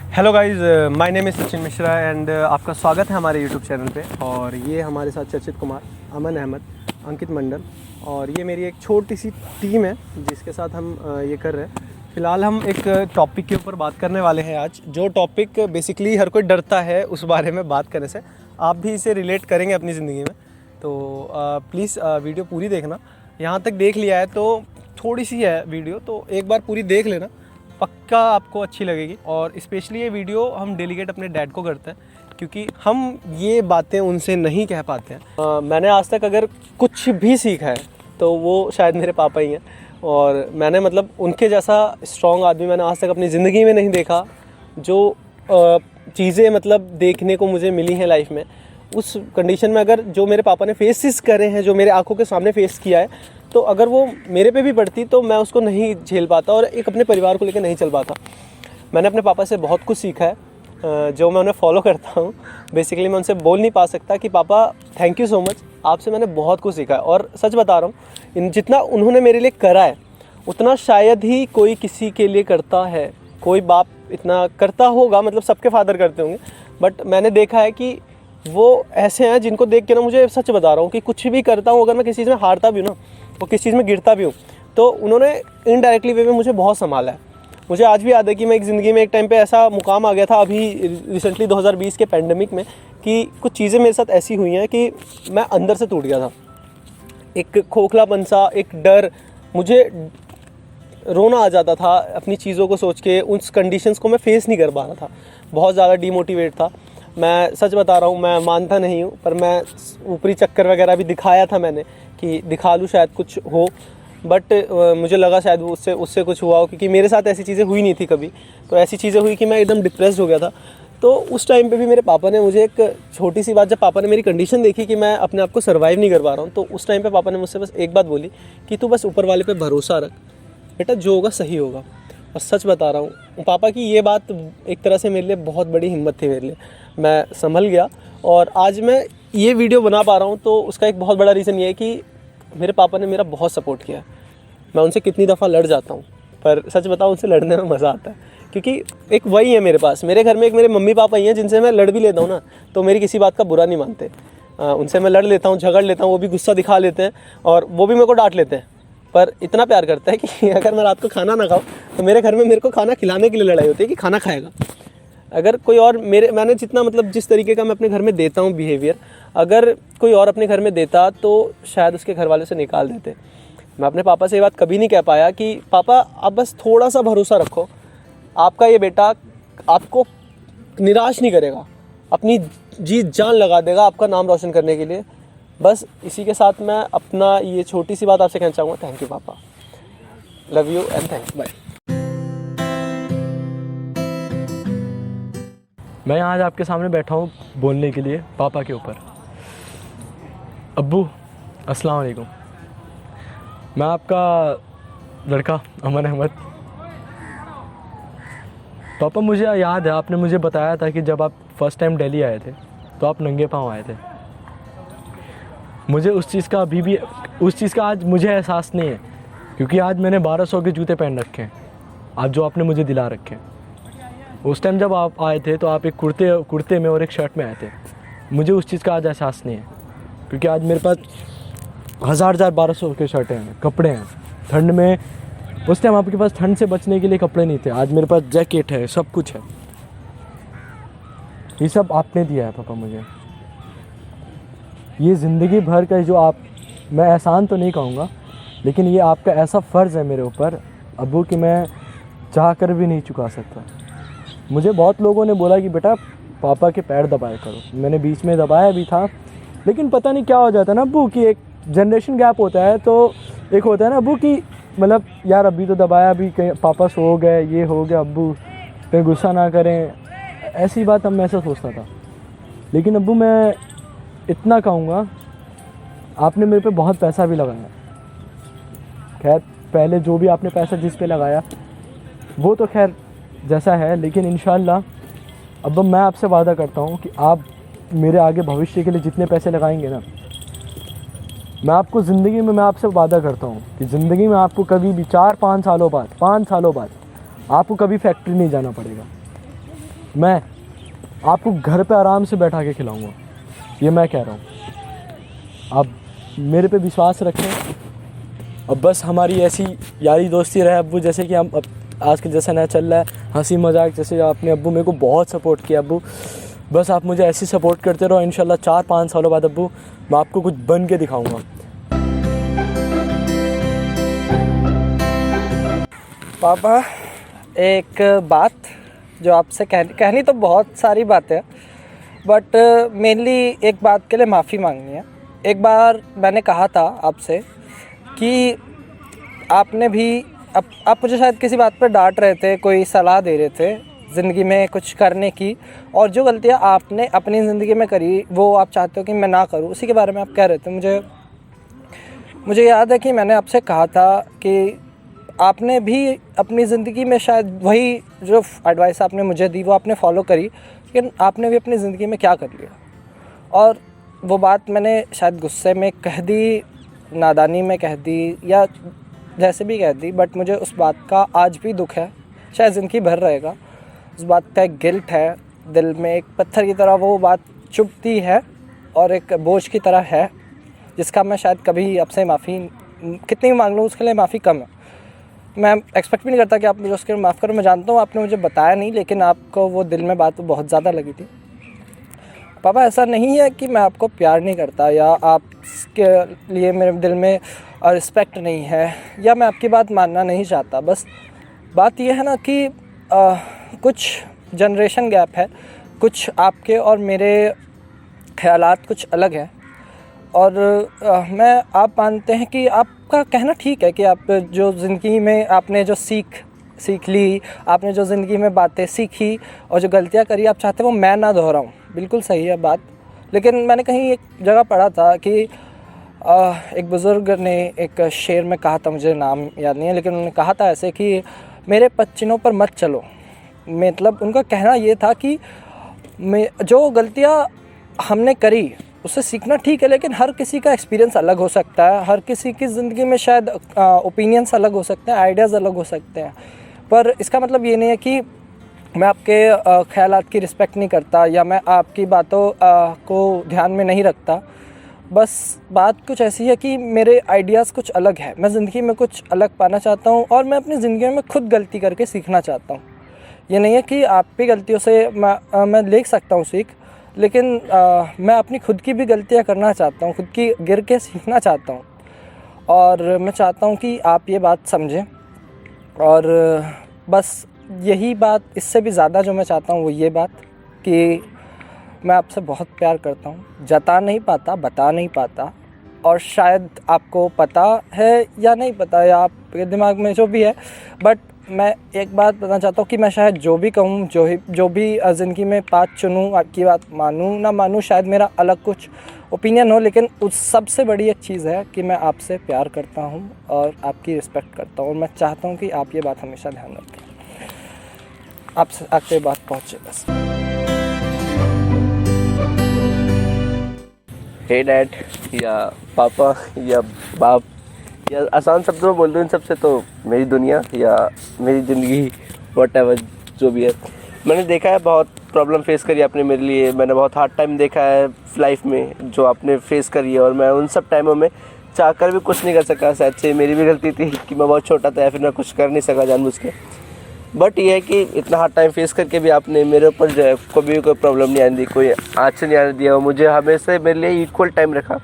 Hello guys, my name is Sachin Mishra and आपका स्वागत है हमारे यूट्यूब चैनल पे। और ये हमारे साथ चर्चित कुमार, अमन अहमद, अंकित मंडल और ये मेरी एक छोटी सी टीम है जिसके साथ हम ये कर रहे हैं। फ़िलहाल हम एक टॉपिक के ऊपर बात करने वाले हैं आज, जो टॉपिक बेसिकली हर कोई डरता है उस बारे में बात करने से। आप भी इसे रिलेट करेंगे अपनी ज़िंदगी में, तो प्लीज़ वीडियो पूरी देखना। यहाँ तक देख लिया है तो थोड़ी सी है वीडियो, तो एक बार पूरी देख लेना, पक्का आपको अच्छी लगेगी। और स्पेशली ये वीडियो हम डेलीकेट अपने डैड को करते हैं, क्योंकि हम ये बातें उनसे नहीं कह पाते हैं। मैंने आज तक अगर कुछ भी सीखा है तो वो शायद मेरे पापा ही हैं। और मैंने मतलब उनके जैसा स्ट्रॉन्ग आदमी मैंने आज तक अपनी ज़िंदगी में नहीं देखा। जो चीज़ें मतलब देखने को मुझे मिली हैं लाइफ में, उस कंडीशन में अगर जो मेरे पापा ने फेसेस करे हैं, जो मेरे आंखों के सामने फेस किया है, तो अगर वो मेरे पे भी पड़ती तो मैं उसको नहीं झेल पाता और एक अपने परिवार को लेकर नहीं चल पाता। मैंने अपने पापा से बहुत कुछ सीखा है, जो मैं उन्हें फॉलो करता हूँ। बेसिकली मैं उनसे बोल नहीं पा सकता कि पापा थैंक यू सो मच, आपसे मैंने बहुत कुछ सीखा है। और सच बता रहा हूँ, जितना उन्होंने मेरे लिए करा है उतना शायद ही कोई किसी के लिए करता है। कोई बाप इतना करता होगा, मतलब सबके फादर करते होंगे, बट मैंने देखा है कि वो ऐसे हैं जिनको देख के ना, मुझे सच बता रहा हूँ कि कुछ भी करता हूँ, अगर मैं किसी चीज़ में हारता भी हूँ ना, और किसी चीज़ में गिरता भी हूँ, तो उन्होंने इनडायरेक्टली वे में मुझे बहुत संभाला है। मुझे आज भी याद है कि मैं एक ज़िंदगी में एक टाइम पे ऐसा मुकाम आ गया था, अभी रिसेंटली 2020 के पैंडमिक में, कि कुछ चीज़ें मेरे साथ ऐसी हुई हैं कि मैं अंदर से टूट गया था। एक खोखलापन सा, एक डर, मुझे रोना आ जाता था अपनी चीज़ों को सोच के। उस कंडीशंस को मैं फेस नहीं कर पा रहा था, बहुत ज़्यादा डीमोटिवेट था। मैं सच बता रहा हूँ, मैं मानता नहीं हूँ, पर मैं ऊपरी चक्कर वगैरह भी दिखाया था मैंने कि दिखा लूँ शायद कुछ हो, बट मुझे लगा शायद वो उससे कुछ हुआ हो, क्योंकि मेरे साथ ऐसी चीज़ें हुई नहीं थी कभी। तो ऐसी चीज़ें हुई कि मैं एकदम डिप्रेस्ड हो गया था। तो उस टाइम पे भी मेरे पापा ने मुझे एक छोटी सी बात, जब पापा ने मेरी कंडीशन देखी कि मैं अपने आप को सर्वाइव नहीं कर पा रहा हूँ, तो उस टाइम पे पापा ने मुझसे बस एक बात बोली कि तू बस ऊपर वाले पे भरोसा रख बेटा, जो होगा सही होगा। और सच बता रहा हूँ, पापा की ये बात एक तरह से मेरे लिए बहुत बड़ी हिम्मत थी मेरे लिए। मैं संभल गया और आज मैं ये वीडियो बना पा रहा हूँ, तो उसका एक बहुत बड़ा रीज़न ये है कि मेरे पापा ने मेरा बहुत सपोर्ट किया। मैं उनसे कितनी दफ़ा लड़ जाता हूँ, पर सच बताऊँ उनसे लड़ने में मज़ा आता है, क्योंकि एक वही है मेरे पास। मेरे घर में एक मेरे मम्मी पापा ही हैं जिनसे मैं लड़ भी लेता हूँ ना, तो मेरी किसी बात का बुरा नहीं मानते। उनसे मैं लड़ लेता हूँ, झगड़ लेता हूँ, वो भी गुस्सा दिखा लेते हैं और वो भी मेरे को डांट लेते हैं, पर इतना प्यार करता है कि अगर मैं रात को खाना ना खाऊं तो मेरे घर में मेरे को खाना खिलाने के लिए लड़ाई होती है कि खाना खाएगा। अगर कोई और मैंने जितना मतलब जिस तरीके का मैं अपने घर में देता हूँ बिहेवियर, अगर कोई और अपने घर में देता तो शायद उसके घर वाले से निकाल देते। मैं अपने पापा से ये बात कभी नहीं कह पाया कि पापा आप बस थोड़ा सा भरोसा रखो, आपका ये बेटा आपको निराश नहीं करेगा, अपनी जी जान लगा देगा आपका नाम रोशन करने के लिए। बस इसी के साथ मैं अपना ये छोटी सी बात आपसे कहना चाहूँगा। थैंक यू पापा, love you and thanks, bye. मैं आज आपके सामने बैठा हूँ बोलने के लिए पापा के ऊपर। अब्बू अस्सलाम वालेकुम, मैं आपका लड़का अमन अहमद। पापा मुझे याद है, आपने मुझे बताया था कि जब आप फर्स्ट टाइम दिल्ली आए थे तो आप नंगे पाँव आए थे। मुझे उस चीज़ का आज मुझे एहसास नहीं है, क्योंकि आज मैंने 1200 के जूते पहन रखे हैं, आज जो आपने मुझे दिला रखे हैं। उस टाइम जब आप आए थे तो आप एक कुर्ते में और एक शर्ट में आए थे। मुझे उस चीज़ का आज एहसास नहीं है, क्योंकि आज मेरे पास 1200 के शर्टें हैं, कपड़े हैं। ठंड में उस टाइम आपके पास ठंड से बचने के लिए कपड़े नहीं थे, आज मेरे पास जैकेट है, सब कुछ है। ये सब आपने दिया है पापा मुझे। ये ज़िंदगी भर का जो मैं एहसान तो नहीं कहूँगा, लेकिन ये आपका ऐसा फ़र्ज़ है मेरे ऊपर अब्बू कि मैं चाह कर भी नहीं चुका सकता। मुझे बहुत लोगों ने बोला कि बेटा पापा के पैर दबाया करो, मैंने बीच में दबाया भी था, लेकिन पता नहीं क्या हो जाता है ना अब्बू कि एक जनरेशन गैप होता है। तो एक होता है ना अब्बू कि मतलब यार अभी तो दबाया, अभी कहीं पापा सो गए, ये हो गया, अब्बू कहीं गुस्सा ना करें, ऐसी बात अब मैं ऐसा सोचता था। लेकिन अब्बू मैं इतना कहूँगा, आपने मेरे पे बहुत पैसा भी लगाया। खैर पहले जो भी आपने पैसा जिस पे लगाया वो तो खैर जैसा है, लेकिन इंशाल्लाह अब मैं आपसे वादा करता हूँ कि आप मेरे आगे भविष्य के लिए जितने पैसे लगाएंगे ना, मैं आपको ज़िंदगी में, मैं आपसे वादा करता हूँ कि ज़िंदगी में आपको कभी भी 4-5 सालों बाद, 5 सालों बाद आपको कभी फैक्ट्री नहीं जाना पड़ेगा। मैं आपको घर पे आराम से बैठा के खिलाऊंगा, ये मैं कह रहा हूँ। आप मेरे पे विश्वास रखें अब बस हमारी ऐसी यारी दोस्ती रहे अब्बू, जैसे कि हम अब आजकल जैसा नया चल रहा है, हंसी मजाक, जैसे आपने अब्बू मेरे को बहुत सपोर्ट किया अब्बू, बस आप मुझे ऐसे सपोर्ट करते रहो। इंशाल्लाह 4-5 सालों बाद अब्बू मैं आपको कुछ बन के दिखाऊंगा। पापा, एक बात जो आपसे कहनी तो बहुत सारी बातें हैं, बट मेनली एक बात के लिए माफ़ी मांगनी है। एक बार मैंने कहा था आपसे कि आपने भी आप मुझे शायद किसी बात पर डांट रहे थे, कोई सलाह दे रहे थे ज़िंदगी में कुछ करने की, और जो गलतियाँ आपने अपनी ज़िंदगी में करी वो आप चाहते हो कि मैं ना करूँ, उसी के बारे में आप कह रहे थे। मुझे याद है कि मैंने आपसे कहा था कि आपने भी अपनी ज़िंदगी में शायद वही जो एडवाइस आपने मुझे दी वो आपने फॉलो करी, लेकिन आपने भी अपनी ज़िंदगी में क्या कर लिया। और वो बात मैंने शायद गुस्से में कह दी, नादानी में कह दी, या जैसे भी कह दी, बट मुझे उस बात का आज भी दुख है, शायद ज़िंदगी भर रहेगा। उस बात का एक गिल्ट है दिल में, एक पत्थर की तरह वो बात चुभती है और एक बोझ की तरह है, जिसका मैं शायद कभी आपसे माफ़ी कितनी भी मांग लूँ उसके लिए माफ़ी कम है। मैं एक्सपेक्ट भी नहीं करता कि आप मुझे उसके लिए माफ़ करो। मैं जानता हूँ आपने मुझे बताया नहीं, लेकिन आपको वो दिल में बात बहुत ज़्यादा लगी थी। पापा, ऐसा नहीं है कि मैं आपको प्यार नहीं करता या आपके लिए मेरे दिल में रिस्पेक्ट नहीं है या मैं आपकी बात मानना नहीं चाहता। बस बात यह है ना कि कुछ जनरेशन गैप है, कुछ आपके और मेरे ख़यालात कुछ अलग हैं। और मैं आप मानते हैं कि आपका कहना ठीक है कि आप जो ज़िंदगी में आपने जो सीख ली, आपने जो ज़िंदगी में बातें सीखी और जो गलतियां करी आप चाहते हैं वो मैं ना दोहराऊं, बिल्कुल सही है बात। लेकिन मैंने कहीं एक जगह पढ़ा था कि एक बुज़ुर्ग ने एक शेर में कहा था, मुझे नाम याद नहीं है, लेकिन उन्होंने कहा था ऐसे कि मेरे पच्चीनों पर मत चलो। मतलब उनका कहना ये था कि जो गलतियाँ हमने करी उससे सीखना ठीक है, लेकिन हर किसी का एक्सपीरियंस अलग हो सकता है, हर किसी की ज़िंदगी में शायद ओपिनियंस अलग हो सकते हैं, आइडियाज़ अलग हो सकते हैं। पर इसका मतलब ये नहीं है कि मैं आपके ख़यालात की रिस्पेक्ट नहीं करता या मैं आपकी बातों को ध्यान में नहीं रखता। बस बात कुछ ऐसी है कि मेरे आइडियाज़ कुछ अलग है, मैं ज़िंदगी में कुछ अलग पाना चाहता हूँ और मैं अपनी ज़िंदगी में खुद गलती करके सीखना चाहता हूँ। ये नहीं है कि आपकी गलतियों से मैं ले सकता हूँ सीख, लेकिन मैं अपनी खुद की भी गलतियाँ करना चाहता हूँ, खुद की गिर के सीखना चाहता हूँ। और मैं चाहता हूँ कि आप ये बात समझें। और बस यही बात, इससे भी ज़्यादा जो मैं चाहता हूँ वो ये बात कि मैं आपसे बहुत प्यार करता हूँ, जता नहीं पाता, बता नहीं पाता, और शायद आपको पता है या नहीं पता या आपके दिमाग में जो भी है, बट मैं एक बात बताना चाहता हूँ कि मैं शायद जो भी कहूँ, जो भी ज़िंदगी में बात चुनूँ, आपकी बात मानूँ ना मानूँ, शायद मेरा अलग कुछ ओपिनियन हो, लेकिन उस सबसे बड़ी एक चीज़ है कि मैं आपसे प्यार करता हूँ और आपकी रिस्पेक्ट करता हूँ, और मैं चाहता हूँ कि आप ये बात हमेशा ध्यान रखें। आपसे आगे बात पहुँचे बस। हे डैड या पापा या बाप या आसान शब्दों में बोल दूँ इन सबसे तो मेरी दुनिया या मेरी ज़िंदगी व्हाटएवर जो भी है। मैंने देखा है बहुत प्रॉब्लम फेस करी आपने मेरे लिए, मैंने बहुत हार्ड टाइम देखा है लाइफ में जो आपने फेस करी है, और मैं उन सब टाइमों में चाहकर भी कुछ नहीं कर सका। शायद से मेरी भी गलती थी कि मैं बहुत छोटा था या फिर मैं कुछ कर नहीं सका जानबूझ के। बट ये है कि इतना हार्ड टाइम फेस करके भी आपने मेरे ऊपर जो है कभी कोई प्रॉब्लम नहीं आने दी, कोई आँच नहीं आने दिया, मुझे हमेशा मेरे लिए इक्वल टाइम रखा।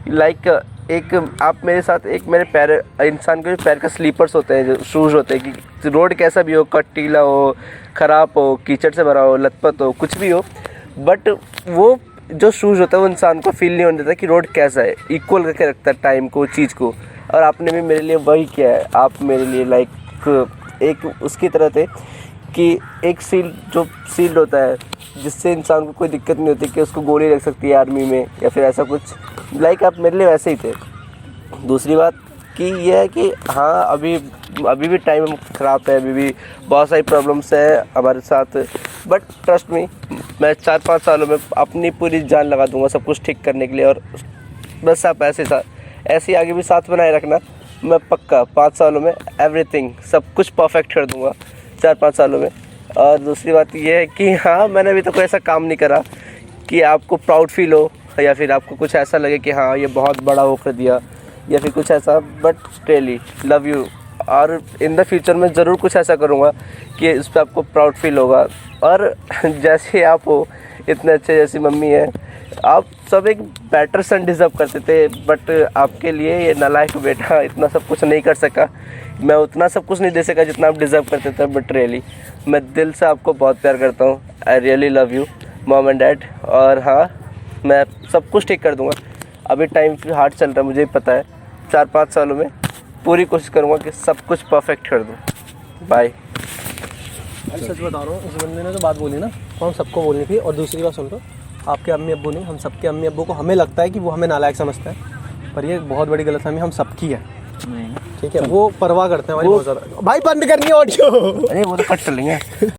लाइक एक आप मेरे साथ एक मेरे पैर, इंसान के जो पैर का स्लीपर्स होते हैं, जो शूज़ होते हैं, कि रोड कैसा भी हो, कटीला हो, ख़राब हो, कीचड़ से भरा हो, लथपथ हो, कुछ भी हो, बट वो जो शूज़ होता है वो इंसान को फील नहीं होने देता कि रोड कैसा है, इक्वल करके रखता है टाइम को, चीज़ को। और आपने भी मेरे लिए वही किया है। आप मेरे लिए लाइक एक उसकी तरह थे कि एक शील्ड होता है जिससे इंसान को कोई दिक्कत नहीं होती कि उसको गोली लग सकती है आर्मी में या फिर ऐसा कुछ, लाइक आप मेरे लिए वैसे ही थे। दूसरी बात कि ये है कि हाँ अभी भी टाइम ख़राब है, अभी भी बहुत सारी प्रॉब्लम्स है हमारे साथ, बट ट्रस्ट मी, मैं 4-5 सालों में अपनी पूरी जान लगा दूंगा सब कुछ ठीक करने के लिए। और बस आप ऐसे आगे भी साथ बनाए रखना, मैं पक्का 5 सालों में एवरीथिंग सब कुछ परफेक्ट कर दूंगा 4-5 सालों में। और दूसरी बात ये है कि हाँ, मैंने अभी तक कोई ऐसा काम नहीं करा कि आपको प्राउड फील हो या फिर आपको कुछ ऐसा लगे कि हाँ ये बहुत बड़ा वो कर दिया या फिर कुछ ऐसा, बट रियली लव यू। और इन द फ्यूचर में ज़रूर कुछ ऐसा करूँगा कि इस पर आपको प्राउड फील होगा। और जैसे आप हो, इतने अच्छे जैसी मम्मी है, आप सब एक बेटर सन डिज़र्व करते थे, बट आपके लिए ये नालायक बेटा इतना सब कुछ नहीं कर सका। मैं उतना सब कुछ नहीं दे सका जितना आप डिज़र्व करते थे, बट रियली मैं दिल से आपको बहुत प्यार करता हूँ। I really love you mom and dad. और हाँ, मैं सब कुछ ठीक कर दूँगा। अभी टाइम हार्ड चल रहा है, मुझे पता है। 4-5 सालों में पूरी कोशिश करूँगा कि सब कुछ परफेक्ट कर दूँ। बाय। सच बता रहा हूँ, इस बंदे ने जो बात बोली ना, वो हम सबको बोलनी थी। और दूसरी बात सुन लो, आपके अम्मी अब्बू नहीं, हम सबके अम्मी अब्बू को हमें लगता है कि वो हमें नालायक समझते हैं, पर ये बहुत बड़ी गलतफहमी हम सबकी है। ठीक है, वो परवाह करते हैं हमारी बहुत ज़्यादा। भाई बंद करनी है ऑडियो। अरे वो तो कट कर लेंगे।